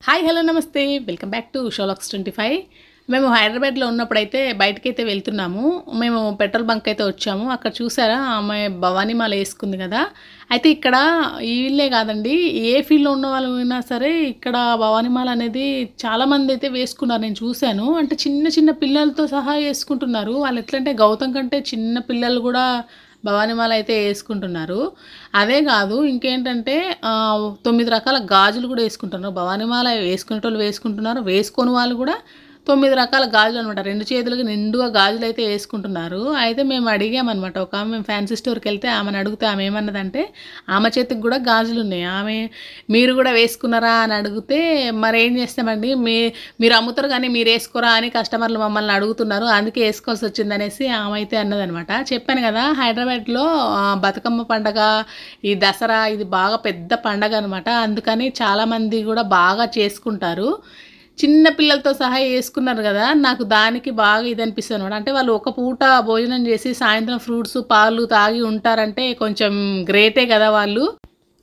Hi hello నమస్తే welcome back to షోలాక్స్ 25. మేము హైదరాబాద్లో ఉన్నప్పుడైతే బయటకైతే వెళ్తున్నాము. మేము పెట్రోల్ బంక్ అయితే వచ్చాము. అక్కడ చూసారా ఆమె భవానీమాల వేసుకుంది కదా. అయితే ఇక్కడ వీళ్ళే కాదండి, ఏ ఫీల్డ్లో ఉన్న వాళ్ళు అయినా సరే ఇక్కడ భవానీమాల అనేది చాలామంది అయితే వేసుకున్నారు. నేను చూశాను. అంటే చిన్న చిన్న పిల్లలతో సహా వేసుకుంటున్నారు. వాళ్ళు ఎట్లంటే గౌతమ్ కంటే చిన్న పిల్లలు కూడా భవానీమాల అయితే వేసుకుంటున్నారు. అదే కాదు ఇంకేంటంటే 9 రకాల గాజులు కూడా వేసుకుంటున్నారు. భవానీమాల వేసుకునేటోళ్ళు వేసుకుంటున్నారు, వేసుకోని వాళ్ళు కూడా 9 రకాల గాజులు అనమాట. 2 చేతులకి నిండుగా గాజులు అయితే వేసుకుంటున్నారు. అయితే మేము అడిగామన్నమాట. ఒక ఆమె మేము ఫ్యాన్సీ స్టోర్కి వెళ్తే ఆమెను అడిగితే ఆమె ఏమన్నదంటే ఆమె చేతికి కూడా గాజులు ఉన్నాయి. ఆమె మీరు కూడా వేసుకున్నారా అని అడిగితే మరి ఏం చేస్తామండి, మీరు అమ్ముతారు కానీ మీరు వేసుకోరా అని కస్టమర్లు మమ్మల్ని అడుగుతున్నారు, అందుకే వేసుకోవాల్సి వచ్చింది అనేసి ఆమె అయితే అన్నదనమాట. చెప్పాను కదా హైదరాబాద్లో బతుకమ్మ పండగ, ఈ దసరా ఇది బాగా పెద్ద పండగ అనమాట. అందుకని చాలామంది కూడా బాగా చేసుకుంటారు. చిన్న పిల్లలతో సహా వేసుకున్నారు కదా, నాకు దానికి బాగా ఇది అనిపిస్తుంది అనమాట. అంటే వాళ్ళు ఒక పూట భోజనం చేసి సాయంత్రం ఫ్రూట్స్ పాలు తాగి ఉంటారంటే కొంచెం గ్రేటే కదా వాళ్ళు.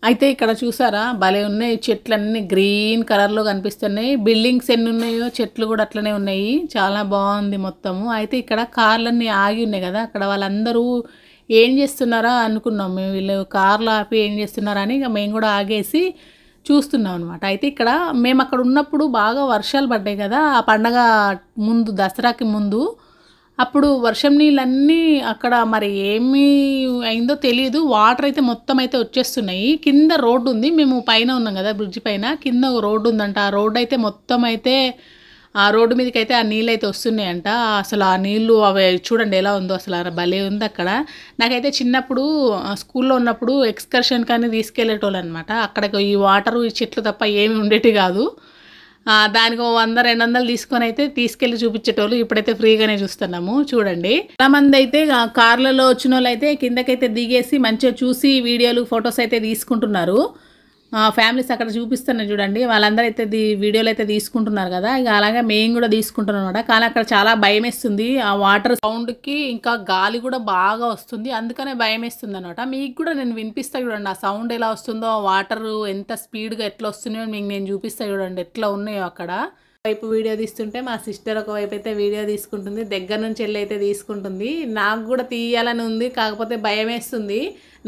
అయితే ఇక్కడ చూసారా భలే ఉన్నాయి, చెట్లన్నీ గ్రీన్ కలర్లో కనిపిస్తున్నాయి. బిల్డింగ్స్ ఎన్ని ఉన్నాయో చెట్లు కూడా అట్లనే ఉన్నాయి. చాలా బాగుంది మొత్తము. అయితే ఇక్కడ కార్లన్నీ ఆగి ఉన్నాయి కదా, అక్కడ వాళ్ళందరూ ఏం చేస్తున్నారా అనుకున్నాం మేము. వీళ్ళు కార్లు ఆపి ఏం చేస్తున్నారా అని ఇక మేము కూడా ఆగేసి చూస్తున్నాం అనమాట. అయితే ఇక్కడ మేము అక్కడ ఉన్నప్పుడు బాగా వర్షాలు పడ్డాయి కదా, ఆ పండగ ముందు దసరాకి ముందు. అప్పుడు వర్షం నీళ్ళన్నీ అక్కడ మరి ఏమీ అయిందో తెలియదు, వాటర్ అయితే మొత్తం అయితే వచ్చేస్తున్నాయి. కింద రోడ్డు ఉంది, మేము పైన ఉన్నాం కదా బ్రిడ్జ్ పైన, కింద రోడ్డు ఉందంట. ఆ రోడ్డు అయితే మొత్తం అయితే ఆ రోడ్డు మీదకి అయితే ఆ నీళ్ళు అయితే వస్తున్నాయంట. అసలు ఆ నీళ్ళు అవి చూడండి ఎలా ఉందో, అసలు భలే ఉంది అక్కడ. నాకైతే చిన్నప్పుడు స్కూల్లో ఉన్నప్పుడు ఎక్స్కర్షన్ కానీ తీసుకెళ్ళేటోళ్ళు అనమాట. అక్కడికి ఈ వాటరు ఈ చెట్లు తప్ప ఏమి ఉండేటి కాదు. దానికి 100-200 తీసుకొని అయితే తీసుకెళ్ళి చూపించేటోళ్ళు. ఇప్పుడైతే ఫ్రీగానే చూస్తున్నాము చూడండి. చాలామంది అయితే కార్లలో వచ్చిన వాళ్ళు అయితే కిందకైతే దిగేసి మంచిగా చూసి వీడియోలు ఫొటోస్ అయితే తీసుకుంటున్నారు. ఫ్యామిలీస్ అక్కడ చూపిస్తున్నాయి చూడండి, వాళ్ళందరూ అయితే వీడియోలు అయితే తీసుకుంటున్నారు కదా. ఇక అలాగే మేము కూడా తీసుకుంటున్నాం అనమాట. కానీ అక్కడ చాలా భయం వేస్తుంది, ఆ వాటర్ సౌండ్కి ఇంకా గాలి కూడా బాగా వస్తుంది, అందుకనే భయం వేస్తుంది అనమాట. మీకు కూడా నేను వినిపిస్తా చూడండి, ఆ సౌండ్ ఎలా వస్తుందో, వాటర్ ఎంత స్పీడ్గా ఎట్లా వస్తున్నాయో మీకు నేను చూపిస్తా చూడండి ఎట్లా ఉన్నాయో అక్కడ. వైపు వీడియో తీస్తుంటే మా సిస్టర్ ఒకవైపు అయితే వీడియో తీసుకుంటుంది, దగ్గర నుంచి వెళ్ళి అయితే తీసుకుంటుంది. నాకు కూడా తీయాలని ఉంది, కాకపోతే భయం వేస్తుంది.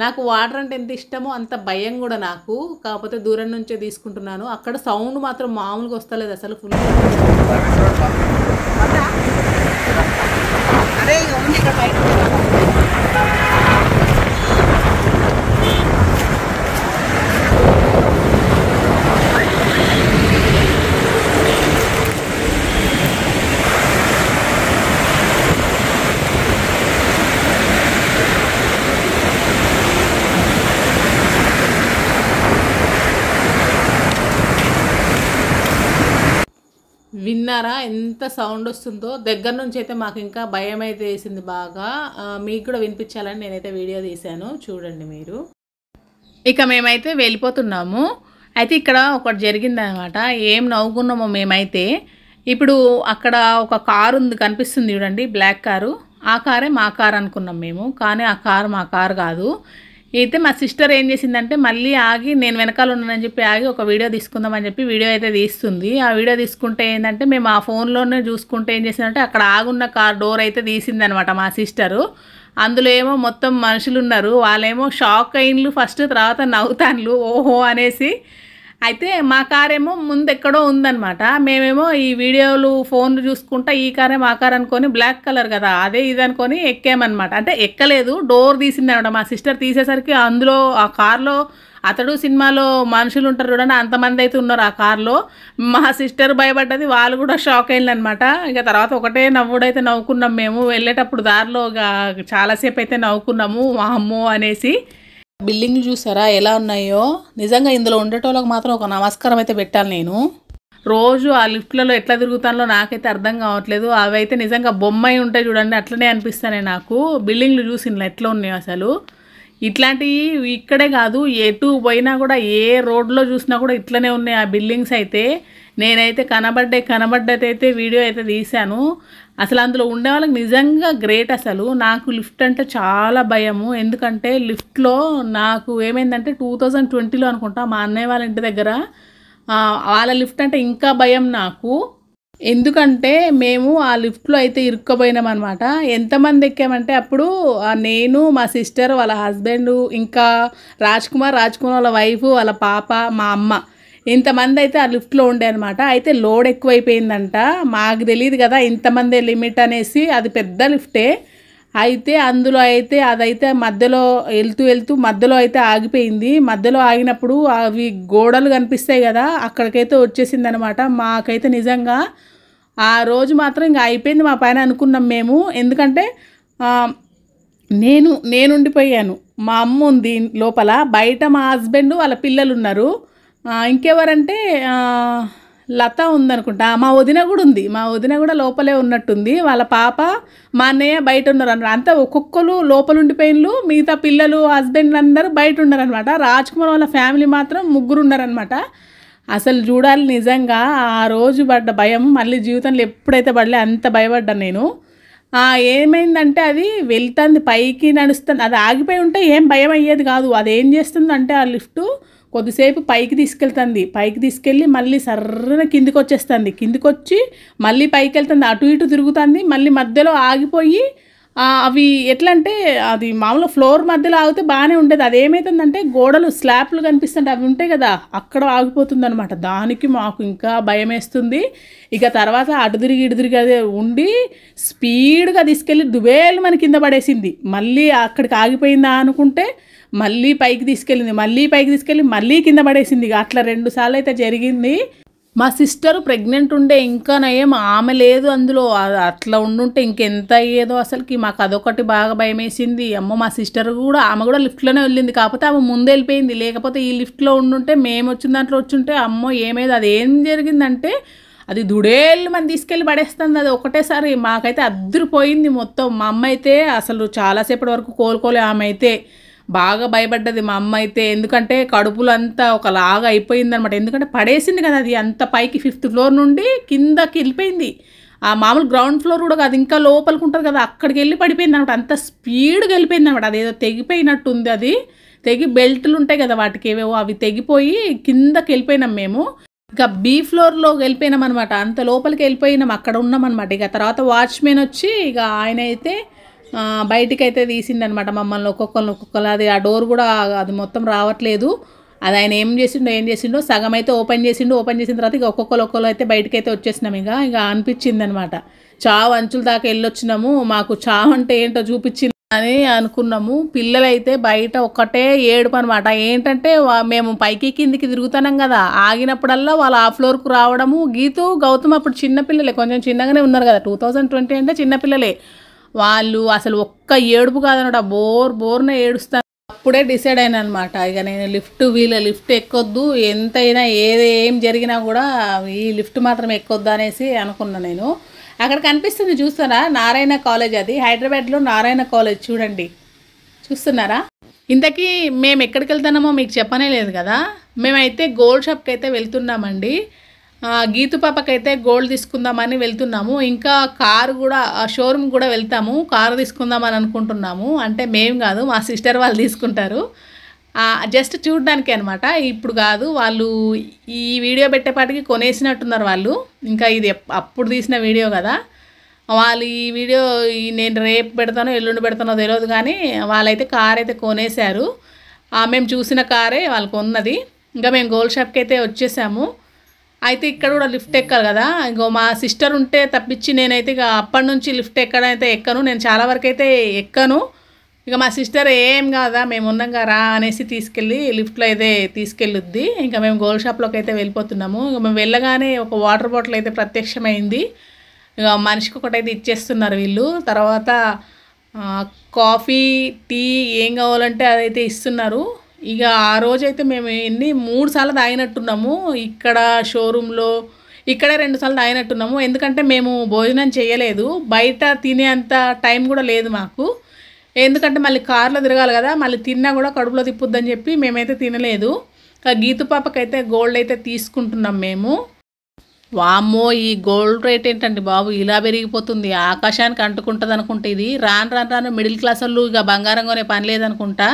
నాకు వాటర్ అంటే ఎంత ఇష్టమో అంత భయం కూడా నాకు, కాకపోతే దూరం నుంచే తీసుకుంటున్నాను. అక్కడ సౌండ్ మాత్రం మామూలుగా వస్తలేదు అసలు, ఫుల్. విన్నారా ఎంత సౌండ్ వస్తుందో? దగ్గర నుంచి అయితే మాకు ఇంకా భయం అయితే వేసింది బాగా. మీకు కూడా వినిపించాలని నేనైతే వీడియో తీశాను చూడండి మీరు. ఇక మేమైతే వెళ్ళిపోతున్నాము. అయితే ఇక్కడ ఒకటి జరిగిందనమాట, ఏం నవ్వుకున్నామో మేమైతే. ఇప్పుడు అక్కడ ఒక కారు ఉంది కనిపిస్తుంది చూడండి, బ్లాక్ కారు. ఆ కారే మా కారు అనుకున్నాం మేము, కానీ ఆ కారు మా కారు కాదు. అయితే మా సిస్టర్ ఏం చేసిందంటే మళ్ళీ ఆగి, నేను వెనకాల ఉన్నానని చెప్పి ఆగి ఒక వీడియో తీసుకుందామని చెప్పి వీడియో అయితే తీస్తుంది. ఆ వీడియో తీసుకుంటే ఏంటంటే మేము ఆ ఫోన్లోనే చూసుకుంటే ఏం చేసిందంటే అక్కడ ఆగున్న కార్ డోర్ అయితే తీసిందనమాట మా సిస్టరు. అందులో ఏమో మొత్తం మనుషులు ఉన్నారు, వాళ్ళేమో షాక్ అయిన్లు ఫస్ట్, తర్వాత నవ్వుతాన్లు ఓహో అనేసి. అయితే మా కారేమో ముందు ఎక్కడో ఉందన్నమాట. మేమేమో ఈ వీడియోలు ఫోన్లు చూసుకుంటా ఈ కారే మా కార్ అనుకొని, బ్లాక్ కలర్ కదా అదే ఇది అనుకొని ఎక్కామన్నమాట. అంటే ఎక్కలేదు, డోర్ తీసిందనమాట మా సిస్టర్. తీసేసరికి అందులో ఆ కార్లో అతడు సినిమాలో మనుషులు ఉంటారు చూడండి, అంతమంది అయితే ఉన్నారు ఆ కార్లో. మా సిస్టర్ భయపడ్డది, వాళ్ళు కూడా షాక్ అయింది అనమాట. ఇక తర్వాత ఒకటే నవ్వుడైతే నవ్వుకున్నాం మేము. వెళ్ళేటప్పుడు దారిలో చాలాసేపు అయితే నవ్వుకున్నాము, అమ్మో అనేసి. బిల్డింగ్లు చూసారా ఎలా ఉన్నాయో, నిజంగా ఇందులో ఉండేటోళ్ళకి మాత్రం ఒక నమస్కారం అయితే పెట్టాలి నేను. రోజు ఆ లిఫ్ట్లలో ఎట్లా తిరుగుతానో నాకైతే అర్థం కావట్లేదు. అవి అయితే నిజంగా బొమ్మయి ఉంటాయి చూడండి, అట్లనే అనిపిస్తాయి నాకు. బిల్డింగ్లు చూసి ఎట్లా ఉన్నాయో అసలు. ఇట్లాంటివి ఇక్కడే కాదు, ఎటు పోయినా కూడా ఏ రోడ్లో చూసినా కూడా ఇట్లనే ఉన్నాయి ఆ బిల్డింగ్స్ అయితే. నేనైతే కనబడ్డైతే వీడియో అయితే తీశాను. అసలు అందులో ఉండే వాళ్ళకి నిజంగా గ్రేట్. అసలు నాకు లిఫ్ట్ అంటే చాలా భయము, ఎందుకంటే లిఫ్ట్లో నాకు ఏమైందంటే 2020లో అనుకుంటా మా అన్నయ్య వాళ్ళ ఇంటి దగ్గర వాళ్ళ లిఫ్ట్ అంటే ఇంకా భయం నాకు. ఎందుకంటే మేము ఆ లిఫ్ట్లో అయితే ఇరుక్కపోయినాం అనమాట. ఎంతమంది ఎక్కామంటే అప్పుడు నేను, మా సిస్టర్, వాళ్ళ హస్బెండ్, ఇంకా రాజ్ కుమార్ వాళ్ళ వైఫ్, వాళ్ళ పాప, మా అమ్మ, ఇంతమంది అయితే ఆ లిఫ్ట్లో ఉండే అనమాట. అయితే లోడ్ ఎక్కువైపోయిందంట. మాకు తెలియదు కదా ఇంతమంది లిమిట్ అనేసి. అది పెద్ద లిఫ్టే. అయితే అందులో అయితే అదైతే మధ్యలో వెళ్తూ మధ్యలో అయితే ఆగిపోయింది. మధ్యలో ఆగినప్పుడు అవి గోడలు కనిపిస్తాయి కదా, అక్కడికైతే వచ్చేసింది అనమాట. మాకైతే నిజంగా ఆ రోజు మాత్రం ఇంకా అయిపోయింది మా పైన అనుకున్నాం మేము. ఎందుకంటే నేను ఉండిపోయాను, మా అమ్మ ఉంది లోపల, బయట మా హస్బెండ్ వాళ్ళ పిల్లలు ఉన్నారు. ఇంకెవరంటే లత ఉందనుకుంటా, మా వదిన కూడా ఉంది. మా వదిన కూడా లోపలే ఉన్నట్టుంది. వాళ్ళ పాప, మా అన్నయ్య బయట ఉన్నారు అన్నమాట. అంతా ఒక్కొక్కరు లోపల ఉండిపోయిన్లు, మిగతా పిల్లలు హస్బెండ్లు అందరూ బయట ఉన్నారనమాట. రాజ్ కుమార్ వాళ్ళ ఫ్యామిలీ మాత్రం 3 ఉన్నారనమాట. అసలు చూడాలి నిజంగా ఆ రోజు పడ్డ భయం మళ్ళీ జీవితంలో ఎప్పుడైతే పడలే అంత భయపడ్డాను నేను. ఏమైందంటే అది వెళ్తుంది పైకి నడుస్తుంది. అది ఆగిపోయి ఉంటే ఏం భయం అయ్యేది కాదు. అది ఏం చేస్తుందంటే ఆ లిఫ్టు కొద్దిసేపు పైకి తీసుకెళ్తుంది, పైకి తీసుకెళ్ళి మళ్ళీ సర్రన కిందికి వచ్చేస్తుంది, కిందికి వచ్చి మళ్ళీ పైకి వెళ్తుంది, అటు ఇటు తిరుగుతుంది, మళ్ళీ మధ్యలో ఆగిపోయి అవి ఎట్లా అంటే అది మామూలు ఫ్లోర్ మధ్యలో ఆగితే బాగానే ఉండేది. అది ఏమవుతుందంటే గోడలు స్లాబ్లు కనిపిస్తుంటే అవి ఉంటాయి కదా, అక్కడ ఆగిపోతుంది అనమాట. దానికి మాకు ఇంకా భయం వేస్తుంది. ఇక తర్వాత అటు తిరిగి ఇటు తిరిగి అదే ఉండి స్పీడ్గా తీసుకెళ్ళి దుబేలు మన కింద పడేసింది. మళ్ళీ అక్కడికి ఆగిపోయిందా అనుకుంటే మళ్ళీ పైకి తీసుకెళ్ళింది, మళ్ళీ పైకి తీసుకెళ్ళి మళ్ళీ కింద పడేసింది. ఇక అట్లా 2 సార్లు అయితే జరిగింది. మా సిస్టర్ ప్రెగ్నెంట్ ఉండే ఇంకా నయం, ఆమె లేదు అందులో. అట్లా ఉండుంటే ఇంకెంత అయ్యేదో అసలుకి. మాకు అదొకటి బాగా భయం వేసింది. అమ్మో, మా సిస్టర్ కూడా ఆమె కూడా లిఫ్ట్లోనే వెళ్ళింది, కాకపోతే ఆమె ముందు వెళ్ళిపోయింది. లేకపోతే ఈ లిఫ్ట్లో ఉండుంటే మేము వచ్చిన దాంట్లో వచ్చుంటే అమ్మో ఏమేది. అది ఏం జరిగిందంటే అది దుడేళ్ళు మనం తీసుకెళ్ళి పడేస్తుంది. అది ఒకటేసారి మాకైతే అద్దరిపోయింది మొత్తం. మా అమ్మ అయితే అసలు చాలాసేపటి వరకు కోలుకోలే. ఆమె అయితే బాగా భయపడ్డది మా అమ్మ అయితే. ఎందుకంటే కడుపులంతా ఒకలాగా అయిపోయిందనమాట. ఎందుకంటే పడేసింది కదా అది అంత పైకి 5th ఫ్లోర్ నుండి కిందకి వెళ్ళిపోయింది. ఆ మామూలు గ్రౌండ్ ఫ్లోర్ కూడా కాదు, ఇంకా లోపలికి ఉంటుంది కదా, అక్కడికి వెళ్ళి పడిపోయింది అనమాట. అంత స్పీడ్గా వెళ్ళిపోయింది అనమాట. అదేదో తెగిపోయినట్టుంది. అది తెగి బెల్ట్లు ఉంటాయి కదా వాటికి ఏవేవో, అవి తెగిపోయి కిందకి వెళ్ళిపోయినాం మేము. ఇక B ఫ్లోర్లో వెళ్ళిపోయినాం అనమాట. అంత లోపలికి వెళ్ళిపోయినాం, అక్కడ ఉన్నాం అనమాట. ఇక తర్వాత వాచ్మెన్ వచ్చి ఇక ఆయన అయితే బయటికి అయితే తీసిండనమాట మమ్మల్ని ఒక్కొక్కరు. అది ఆ డోర్ కూడా అది మొత్తం రావట్లేదు. అది ఆయన ఏం చేసిండో సగం అయితే ఓపెన్ చేసిన తర్వాత ఇక ఒక్కొక్కరు అయితే బయటకైతే వచ్చేసినాం. ఇక అనిపించింది అనమాట, చావు అంచుల దాకా వెళ్ళొచ్చినాము, మాకు చావు అంటే ఏంటో చూపించింది అని అనుకున్నాము. పిల్లలైతే బయట ఒక్కటే ఏడుపు అనమాట. ఏంటంటే మేము పైకి కిందికి తిరుగుతున్నాం కదా, ఆగినప్పుడల్లా వాళ్ళు ఆ ఫ్లోర్కు రావడము. గీతు, గౌతమ్ అప్పుడు చిన్నపిల్లలే, కొంచెం చిన్నగానే ఉన్నారు కదా, 2020 అంటే చిన్నపిల్లలే వాళ్ళు. అసలు ఒక్క ఏడుపు కాదనమాట, బోర్న ఏడుస్తాను. అప్పుడే డిసైడ్ అయినా అనమాట, ఇక నేను వీళ్ళ లిఫ్ట్ ఎక్కొద్దు, ఎంతైనా ఏం జరిగినా కూడా ఈ లిఫ్ట్ మాత్రం ఎక్కొద్దు అనేసి అనుకున్నా నేను. అక్కడ కనిపిస్తుంది చూస్తారా, నారాయణ కాలేజ్. అది హైదరాబాద్లో నారాయణ కాలేజ్, చూడండి, చూస్తున్నారా. ఇంతకీ మేము ఎక్కడికి వెళ్తున్నామో మీకు చెప్పనే లేదు కదా. మేమైతే గోల్డ్ షాప్కి అయితే వెళ్తున్నామండి. గీతు పాపకైతే గోల్డ్ తీసుకుందామని వెళ్తున్నాము. ఇంకా కారు కూడా, షోరూమ్ కూడా వెళ్తాము, కారు తీసుకుందామని అనుకుంటున్నాము. అంటే మేము కాదు, మా సిస్టర్ వాళ్ళు తీసుకుంటారు. జస్ట్ చూడడానికి అనమాట, ఇప్పుడు కాదు. వాళ్ళు ఈ వీడియో పెట్టేపాటికి కొనేసినట్టున్నారు వాళ్ళు. ఇంకా ఇది అప్పుడు తీసిన వీడియో కదా, వాళ్ళు ఈ వీడియో నేను రేపు పెడతానో ఎల్లుండి పెడతానో తెలియదు, కానీ వాళ్ళైతే కార్ అయితే కొనేశారు. మేము చూసిన కారే వాళ్ళకు ఉన్నది. ఇంకా మేము గోల్డ్ షాప్కి అయితే వచ్చేసాము. అయితే ఇక్కడ కూడా లిఫ్ట్ ఎక్కాలి కదా, ఇంకో మా సిస్టర్ ఉంటే తప్పించి నేనైతే ఇక అప్పటి నుంచి లిఫ్ట్ ఎక్కడైతే ఎక్కను. నేను చాలా వరకు అయితే ఎక్కను. ఇక మా సిస్టర్ ఏం కాదా మేము ఉన్నాగా రా అనేసి తీసుకెళ్ళి లిఫ్ట్లో అయితే తీసుకెళ్ళుద్ది. ఇంకా మేము గోల్డ్ షాప్లోకి అయితే వెళ్ళిపోతున్నాము. ఇక మేము వెళ్ళగానే ఒక వాటర్ బాటిల్ అయితే ప్రత్యక్షమైంది. ఇక మనిషికి ఒకటైతే ఇచ్చేస్తున్నారు వీళ్ళు. తర్వాత కాఫీ, టీ ఏం కావాలంటే అదైతే ఇస్తున్నారు. ఇక ఆ రోజైతే మేము 3 సార్లు తాగినట్టున్నాము. ఇక్కడ షోరూంలో ఇక్కడే 2 సార్లు తాగినట్టున్నాము. ఎందుకంటే మేము భోజనం చేయలేదు, బయట తినేంత టైం కూడా లేదు మాకు. ఎందుకంటే మళ్ళీ కార్లో తిరగాలి కదా, మళ్ళీ తిన్నా కూడా కడుపులో తిప్పుద్దని చెప్పి మేమైతే తినలేదు. గీతు పాపకైతే గోల్డ్ అయితే తీసుకుంటున్నాం మేము. వామ్మో, ఈ గోల్డ్ రేట్ ఏంటండి బాబు, ఇలా పెరిగిపోతుంది, ఆకాశానికి అంటుకుంటుంది అనుకుంటే. ఇది రాను మిడిల్ క్లాస్ వాళ్ళు ఇక బంగారం కొనే పని లేదనుకుంటా.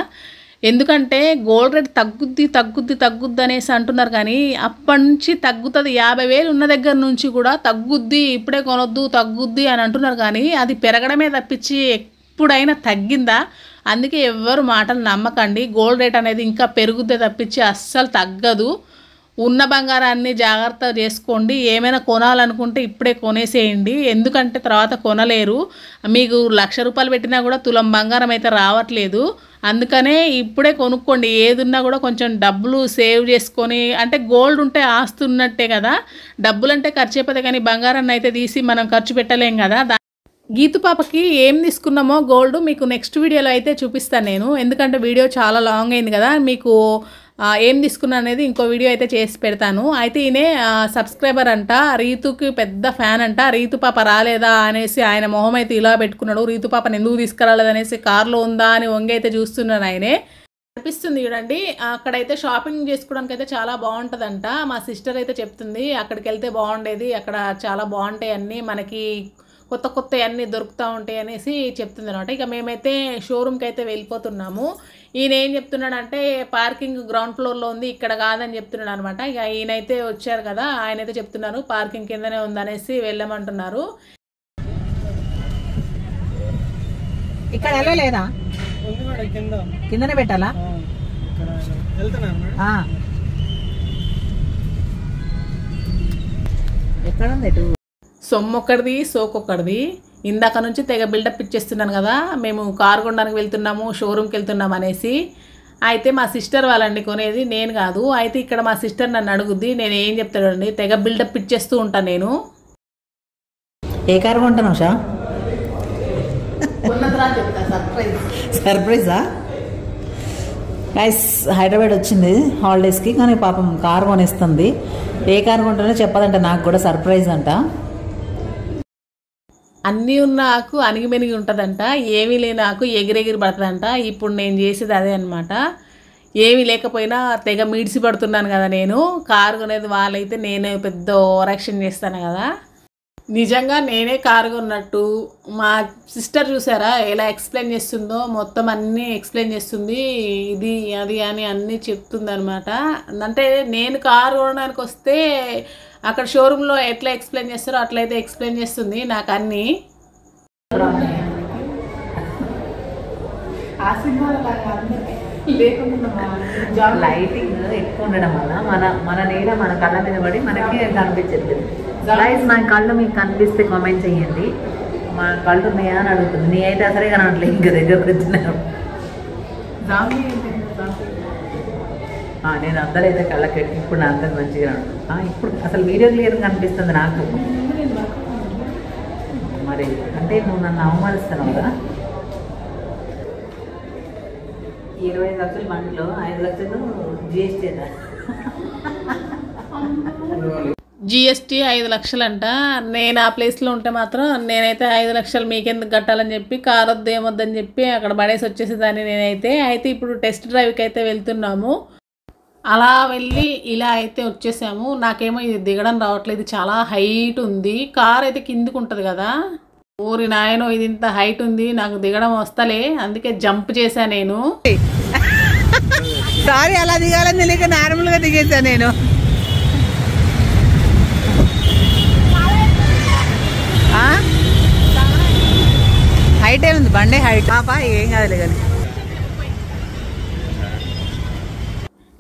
ఎందుకంటే గోల్డ్ రేట్ తగ్గుద్ది తగ్గుద్ది తగ్గుద్ది అనేసి అంటున్నారు, కానీ అప్పటి నుంచి తగ్గుతుంది. 50,000 ఉన్న దగ్గర నుంచి కూడా తగ్గుద్ది, ఇప్పుడే కొనొద్దు తగ్గుద్ది అని అంటున్నారు, కానీ అది పెరగడమే తప్పించి ఎప్పుడైనా తగ్గిందా? అందుకే ఎవ్వరు మాటలు నమ్మకండి. గోల్డ్ రేట్ అనేది ఇంకా పెరుగుద్దే తప్పించి అస్సలు తగ్గదు. ఉన్న బంగారాన్ని జాగ్రత్త చేసుకోండి. ఏమైనా కొనాలనుకుంటే ఇప్పుడే కొనేసేయండి, ఎందుకంటే తర్వాత కొనలేరు. మీకు 1,00,000 రూపాయలు పెట్టినా కూడా తులం బంగారం అయితే రావట్లేదు. అందుకనే ఇప్పుడే కొనుక్కోండి. ఏదున్నా కూడా కొంచెం డబ్బులు సేవ్ చేసుకొని, అంటే గోల్డ్ ఉంటే ఆస్తి ఉన్నట్టే కదా, డబ్బులు అంటే ఖర్చు అయిపోతాయి, కానీ బంగారాన్ని అయితే తీసి మనం ఖర్చు పెట్టలేం కదా. గీతు పాపకి ఏం తీసుకున్నామో గోల్డ్ మీకు నెక్స్ట్ వీడియోలో అయితే చూపిస్తాను నేను, ఎందుకంటే వీడియో చాలా లాంగ్ అయింది కదా. మీకు ఏం తీసుకున్నా అనేది ఇంకో వీడియో అయితే చేసి పెడతాను. అయితే ఈయనే సబ్స్క్రైబర్ అంట, రీతుకి పెద్ద ఫ్యాన్ అంట. రీతు పాప రాలేదా అనేసి ఆయన మొహం అయితే ఇలా పెట్టుకున్నాడు. రీతు పాపని ఎందుకు తీసుకురాలేదనేసి కార్లో ఉందా అని వంగి అయితే చూస్తున్నాను. ఆయనే అనిపిస్తుంది చూడండి. అక్కడైతే షాపింగ్ చేసుకోవడానికి అయితే చాలా బాగుంటుందంట. మా సిస్టర్ అయితే చెప్తుంది అక్కడికి వెళ్తే బాగుండేది, అక్కడ చాలా బాగుంటాయి అన్నీ, మనకి కొత్త కొత్త అన్నీ దొరుకుతూ ఉంటాయి అనేసి చెప్తుంది అనమాట. ఇక మేమైతే షోరూమ్కి అయితే వెళ్ళిపోతున్నాము. ఈయన ఏం చెప్తున్నాడంటే పార్కింగ్ గ్రౌండ్ ఫ్లోర్లో ఉంది, ఇక్కడ కాదని చెప్తున్నాడు అనమాట. ఇక ఈయనైతే వచ్చారు కదా, ఆయనైతే చెప్తున్నారు పార్కింగ్ కిందనే ఉందనేసి వెళ్ళమంటున్నారు. ఇక్కడ వెళ్ళలేదా? కిందనే పెట్టాలా? ఎక్కడ ఉంది? సొమ్మొక్కడిది సోకొక్కడిది. ఇందాక నుంచి తెగ బిల్డప్ ఇచ్చేస్తున్నాను కదా, మేము కారు కొనడానికి వెళ్తున్నాము, షోరూమ్కి వెళ్తున్నాం అనేసి. అయితే మా సిస్టర్ వాళ్ళండి కొనేది, నేను కాదు. అయితే ఇక్కడ మా సిస్టర్ నన్ను అడుగుద్ది, నేను ఏం చెప్తాడండి, తెగ బిల్డప్ ఇచ్చేస్తూ ఉంటాను నేను. ఏ కారు కొంటున్నావు షా? సర్ప్రైజా? గైస్ హైదరాబాద్ వచ్చింది హాలిడేస్కి, కానీ పాపం కారు కొనిస్తుంది. ఏ కారు కొంటానో చెప్పదంట, నాకు కూడా సర్ప్రైజ్ అంట. అన్నీ ఉన్న ఆకు అణిగిమెనిగి ఉంటుందంట, ఏమీ లేని ఆకు ఎగిరెగిరి పడుతుందంట. ఇప్పుడు నేను చేసేది అదే అనమాట. ఏమీ లేకపోయినా తెగ మీడిసి పడుతున్నాను కదా నేను. కారు కొనేది వాళ్ళైతే నేను పెద్ద ఓవరాక్షన్ చేస్తాను కదా. నిజంగా నేనే కారు కొన్నట్టు మా సిస్టర్ చూసారా ఎలా ఎక్స్ప్లెయిన్ చేస్తుందో, మొత్తం అన్నీ ఎక్స్ప్లెయిన్ చేస్తుంది, ఇది అది అని అన్నీ చెప్తుంది అనమాట. అంటే నేను కారు కొనడానికి వస్తే అక్కడ షోరూంలో ఎట్లా ఎక్స్ప్లెయిన్ చేస్తారో అట్లయితే ఎక్స్ప్లెయిన్ చేస్తుంది నాకు అన్నీ. లైటింగ్ ఎక్కువ ఉండడం వల్ల మన నీడ మన కళ్ళ మీద పడి మనకి కనిపించట్లేదు. మన కళ్ళు మీకు కనిపిస్తే కామెంట్ చేయండి. మా కళ్ళు ఉన్నాయా అని అడుగుతుంది. నీ అయితే అసలే కనట్లేదు, ఇంకా దగ్గరకు వచ్చినారు. నేను అందరైతే కళ్ళకి ఇప్పుడు నా అందరు మంచిగా ఇప్పుడు అసలు వీడియో క్లియర్ కనిపిస్తుంది నాకు. మరి అంటే నువ్వు నన్ను అవమానిస్తున్నావు కదా. 20 లక్షల బండిలో 5 లక్షలు జిఎస్టీ. జిఎస్టీ 5 లక్షలంట. నేను ఆ ప్లేస్లో ఉంటే మాత్రం నేనైతే 5 లక్షలు మీకెందుకు కట్టాలని చెప్పి, కారు వద్దు ఏమొద్దని చెప్పి అక్కడ పడేసి వచ్చేసేదాన్ని నేనైతే. అయితే ఇప్పుడు టెస్ట్ డ్రైవ్కి అయితే వెళ్తున్నాము. అలా వెళ్ళి ఇలా అయితే వచ్చేసాము. నాకేమో ఇది దిగడం రావట్లేదు, చాలా హైట్ ఉంది. కార్ అయితే కిందికి ఉంటుంది కదా. ఊరి నాయనో ఇది ఇంత హైట్ ఉంది, నాకు దిగడం వస్తలే, అందుకే జంప్ చేశా నేను. సారీ అలా దిగాలని తెలియక నార్మల్గా దిగేసా నేను. హైట్ ఏముంది బండి హైట్ పాపా, ఏం కాదులే కానీ.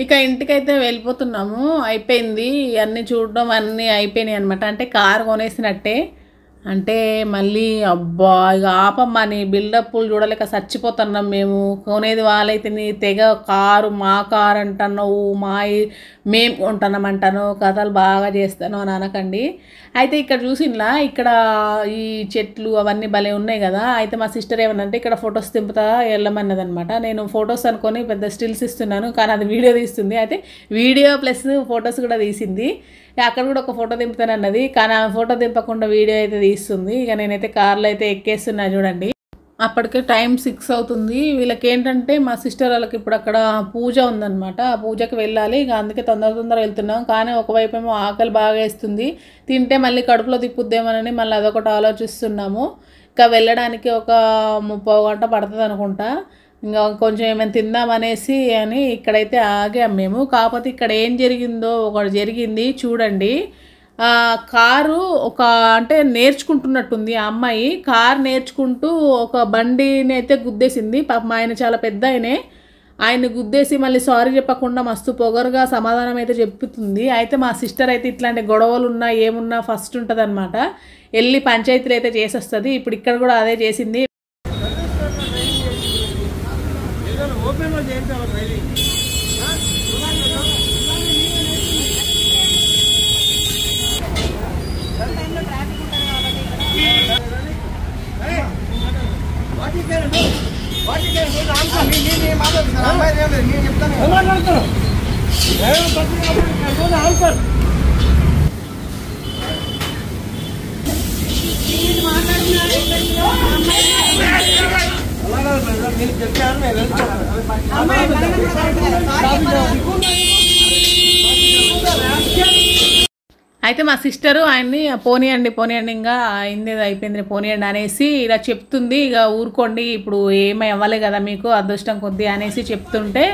ఇక ఇంటికైతే వెళ్ళిపోతున్నాము. అయిపోయింది అన్నీ చూడడం, అన్నీ అయిపోయినాయి అనమాట. అంటే కారు కొనేసినట్టే. అంటే మళ్ళీ అబ్బా ఇక ఆపమ్మా, నీ బిల్డప్లు చూడలేక చచ్చిపోతున్నాం మేము. కొనేది వాళ్ళైతే నీ తెగ కారు మా కారు అంటున్నావు, మేము కొంటున్నాం అంటాను, కథలు బాగా చేస్తాను అని అనకండి. అయితే ఇక్కడ చూసినలా ఇక్కడ ఈ చెట్లు అవన్నీ భలే ఉన్నాయి కదా. అయితే మా సిస్టర్ ఏమన్నంటే ఇక్కడ ఫొటోస్ దింపుతా వెళ్ళమన్నది అనమాట. నేను ఫొటోస్ అనుకొని పెద్ద స్టిల్స్ ఇస్తున్నాను, కానీ అది వీడియో తీస్తుంది. అయితే వీడియో ప్లస్ ఫొటోస్ కూడా తీసింది. అక్కడ కూడా ఒక ఫోటో దింపుతానన్నది, కానీ ఆ ఫోటో దింపకుండా వీడియో అయితే తీస్తుంది. ఇక నేనైతే కార్లో అయితే ఎక్కేస్తున్నా చూడండి. అప్పటికే టైం 6 అవుతుంది. వీళ్ళకి ఏంటంటే మా సిస్టర్ వాళ్ళకి ఇప్పుడు అక్కడ పూజ ఉందన్నమాట, ఆ పూజకి వెళ్ళాలి. ఇక అందుకే తొందర వెళ్తున్నాం. కానీ ఒకవైపు ఏమో ఆకలి బాగా వేస్తుంది, తింటే మళ్ళీ కడుపులో తిప్పుద్దేమోనని మళ్ళీ అదొకటి ఆలోచిస్తున్నాము. ఇంకా వెళ్ళడానికి ఒక 30 గంట పడుతుంది అనుకుంటా. ఇంకా కొంచెం ఏమైనా తిందామనేసి అని ఇక్కడైతే ఆగాం మేము. కాకపోతే ఇక్కడ ఏం జరిగిందో ఒకటి జరిగింది చూడండి. కారు అంటే నేర్చుకుంటున్నట్టుంది ఆ అమ్మాయి. కారు నేర్చుకుంటూ ఒక బండిని అయితే గుద్దేసింది. పాపం ఆయన చాలా పెద్ద ఆయన గుద్దేసి మళ్ళీ సారీ చెప్పకుండా మస్తు పొగరుగా సమాధానం అయితే చెప్పుతుంది. అయితే మా సిస్టర్ అయితే ఇట్లాంటి గొడవలు ఉన్నా ఏమున్నా ఫస్ట్ ఉంటుంది అనమాట, వెళ్ళి పంచాయతీలు అయితే చేసేస్తుంది. ఇప్పుడు ఇక్కడ కూడా అదే చేసింది. అయితే మా సిస్టరు ఆయన్ని పోనీయండి ఇంకా అయింది అయిపోయింది పోనీయండి అనేసి ఇలా చెప్తుంది. ఇక ఊరుకోండి ఇప్పుడు ఏమీ అవ్వలే కదా మీకు అదృష్టం కొద్ది అనేసి చెప్తుంటే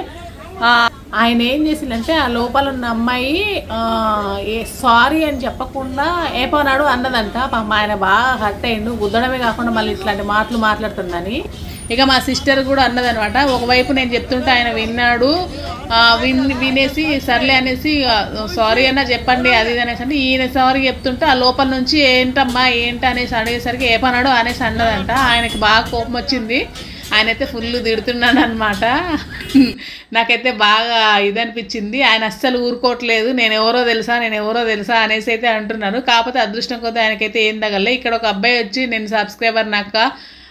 ఆయన ఏం చేసిందంటే ఆ లోపల ఉన్న అమ్మాయి సారీ అని చెప్పకుండా ఏపన్నాడు అన్నదంట. పాపం ఆయన బాగా హర్ట్ అయ్యిండు, గుద్దడమే కాకుండా మళ్ళీ ఇట్లాంటి మాటలు మాట్లాడుతుందని. ఇక మా సిస్టర్ కూడా అన్నదనమాట. ఒకవైపు నేను చెప్తుంటే ఆయన విన్నాడు, వినేసి సర్లే అనేసి సారీ అన్నా చెప్పండి అది ఇది అనేసి అంటే ఈయన సారీ చెప్తుంటే ఆ లోపల నుంచి ఏంటమ్మా ఏంటి అనేసి అడిగేసరికి ఏ పన్నాడు అనేసి అన్నదంట. ఆయనకి బాగా కోపం వచ్చింది, ఆయనైతే ఫుల్ తిడుతున్నాడు అనమాట. నాకైతే బాగా ఇదనిపించింది. ఆయన అస్సలు ఊరుకోవట్లేదు, నేను ఎవరో తెలుసా అనేసి అయితే అంటున్నారు. కాకపోతే అదృష్టం కొద్ది ఆయనకైతే ఏం తగలే. ఇక్కడ ఒక అబ్బాయి వచ్చి నేను సబ్స్క్రైబర్ నాక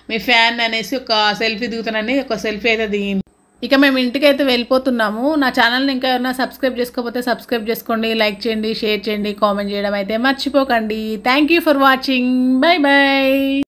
మీ ఫ్యాన్ అనేసి ఒక సెల్ఫీ దిగుతానని ఒక సెల్ఫీ అయితే దిగింది. ఇక మేము ఇంటికైతే వెళ్ళిపోతున్నాము. నా ఛానల్ని ఇంకా ఎవరైనా సబ్స్క్రైబ్ చేసుకోకపోతే సబ్స్క్రైబ్ చేసుకోండి, లైక్ చేయండి, షేర్ చేయండి, కామెంట్ చేయడం అయితే మర్చిపోకండి. Thank you for watching. By by.